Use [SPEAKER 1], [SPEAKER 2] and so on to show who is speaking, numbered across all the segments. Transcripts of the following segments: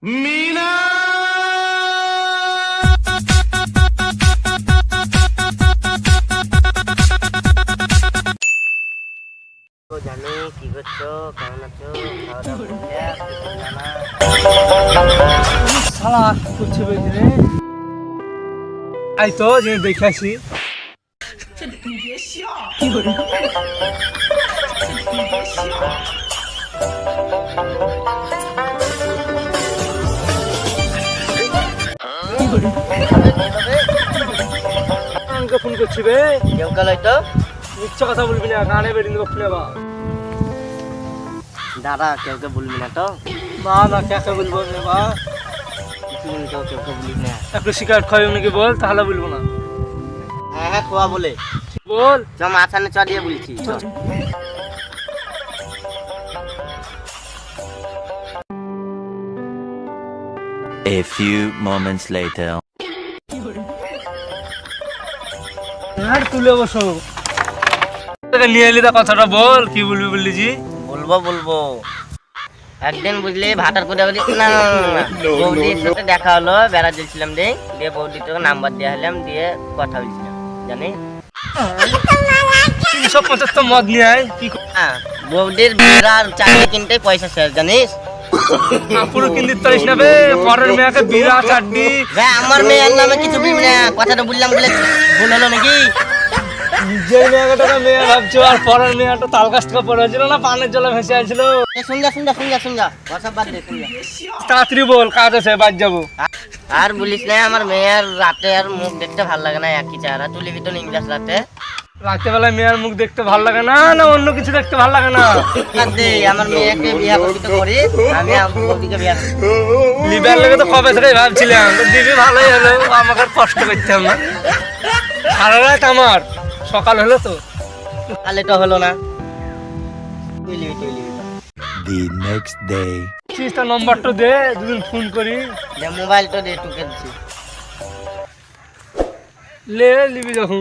[SPEAKER 1] मीना
[SPEAKER 2] তো জানি কি করছো, কেমন আছো, খাওয়া দাওয়া করলে জানা
[SPEAKER 3] শালা কি করছে বলছি রে আই তো যে দেখে আসি আমাকে ফোন করছি বে
[SPEAKER 2] কেউ কাল হয়তো
[SPEAKER 3] মিথ্যা কথা বলবি না গানে বেরিয়ে দেবো খুলে বা
[SPEAKER 2] দাঁড়া, কেউকে বলবি না তো,
[SPEAKER 3] না না কাকে বলবো রে বা
[SPEAKER 2] কিছু বলি তো, কেউকে বলিস না।
[SPEAKER 3] একটু সিগারেট খাই নাকি বল তাহলে বলবো না
[SPEAKER 2] হ্যাঁ হ্যাঁ খোয়া বলে
[SPEAKER 3] বল
[SPEAKER 2] চ মাথানে চ দিয়ে বলছি চ।
[SPEAKER 4] A few moments later.
[SPEAKER 3] আর তুলে বসো তোকে নিয়ে এলি তা কথাটা বল কি বলবি বললি জি
[SPEAKER 2] বলবো বলবো একদিন বুঝলি ভাটার করে বলি না না, না, না, না। বৌদির সাথে দেখা হলো, বেড়া দিয়েছিলাম দিয়ে বৌদির তোকে নাম্বার দিয়ে হলাম, দিয়ে কথা বলছিলাম জানি
[SPEAKER 3] 375 মদ নিয়ে আয় কি
[SPEAKER 2] হ্যাঁ, বৌদির বিড়া আর চাকরি কিনতে পয়সা শেষ জানিস।
[SPEAKER 3] পুরো কিনতে পারিস না বে পরের মেয়েকে বিড়া চাড্ডি
[SPEAKER 2] ভাই আমার মেয়ের নামে কিছু বলবি না, কথাটা বললাম বলে ভুল হলো নাকি।
[SPEAKER 3] যে মেয়েটাকে মেয়ে ভাবছো আর পরের মেয়েটা তাল গাছ থেকে পড়ে ছিল না পানের জলে ভেসে আসছিল
[SPEAKER 2] শুন যা শুন যা শুন যা শুন যা কথা বাদ দে, শুন যা।
[SPEAKER 3] তাড়াতাড়ি বল কাজ আছে বাদ যাবো
[SPEAKER 2] আর বলিস না, আমার মেয়ের রাতে আর মুখ দেখতে ভালো লাগে না, একই চেহারা, তুলিবি তো নিংজাস রাতে।
[SPEAKER 3] রাত্রেবেলায় মেয়ের মুখ দেখতে ভালো লাগে না না অন্য কিছু দেখতে ভালো লাগে না
[SPEAKER 2] বাদ দে, আমার মেয়েকে বিয়ে করবি তো করি, আমি আমার বৌদিকে বিয়ে করবো।
[SPEAKER 3] লিবার লেগে তো কবে থেকেই ভাবছিলাম তো দিবি ভালোই হলো আমাকে আর কষ্ট করতে হবে না সারা রাত আমার সকাল হলো তো
[SPEAKER 2] তাহলে তো হলো না, তুই লিবি তুই লিবি তো।
[SPEAKER 4] The next day.
[SPEAKER 3] তার নম্বরটা দে দুদিন ফোন করি
[SPEAKER 2] যে মোবাইল তো দে, টুকে দিচ্ছি।
[SPEAKER 3] লে লিবি যখন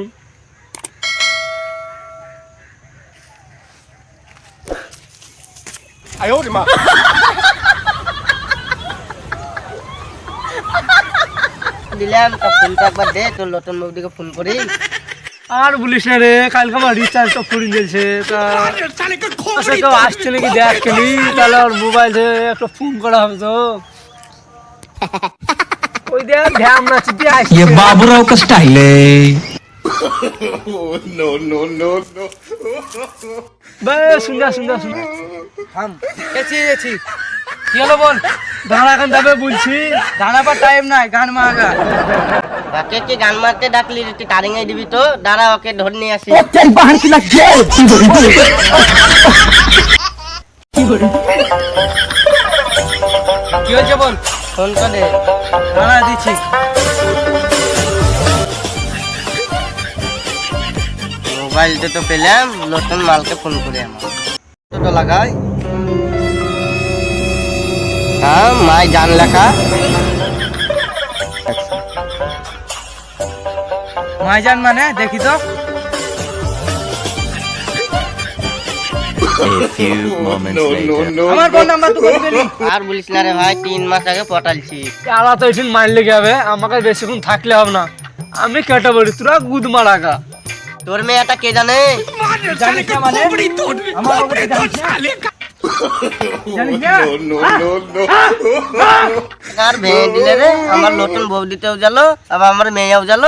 [SPEAKER 2] দিলাম তো, ফোনটা একবার দে, তোর নতুন বৌদিকে ফোন করি।
[SPEAKER 3] আর বলিস না রে কালকে আমার রিচার্জ তো ফুরিয়ে গেছে তা আচ্ছা কেউ আসছে নাকি দেখ খেলি তাহলে ওর মোবাইল থেকে একটা ফোন করা হবে তো ওই দেখ ধ্যান না চিপি আসছে
[SPEAKER 5] ये बाबूराव का स्टाइल है।
[SPEAKER 3] বে শুনজা শুনজা শুনজা
[SPEAKER 6] থাম এছি
[SPEAKER 3] কি হলো বল দাঁড়া এখন যাবে বলছি
[SPEAKER 6] দাঁড়াবার টাইম নাই, গান মাগা।
[SPEAKER 2] তাকে কি গান মারতে ডাকলি, তুই তারিঙাই দিবি তো, দাঁড়া ওকে ধরে নিয়ে আসি।
[SPEAKER 6] কি হয়েছে বল,
[SPEAKER 2] ফোনটা দে।
[SPEAKER 6] দাঁড়া দিচ্ছি।
[SPEAKER 2] মোবাইলটা তো পেলাম, নতুন মালকে ফোন করে আমার তো লাগাই। হ্যাঁ মাই জান লেখা,
[SPEAKER 6] মাইজান মানে দেখি তো।
[SPEAKER 4] A few moments later.
[SPEAKER 6] আমার ফোন নাম্বার তো বলি দিলি।
[SPEAKER 2] আর বলিস না রে ভাই, 3 মাস আগে পটালছি।
[SPEAKER 3] আলা তো এসে মাইল লেগে যাবে আমাকে বেশিক্ষণ থাকলে হবে না আমি কেটে বলি তোরা গুদ মারাগা
[SPEAKER 2] তোর মেয়েটা কে জানে?
[SPEAKER 6] জানিস না মানে আমার বাবাকে জানিস না? জানিস না?
[SPEAKER 2] আর ভেঙে দিলে রে, আমার নতুন বৌদিতেও গেল, আবার আমার মেয়েও গেল।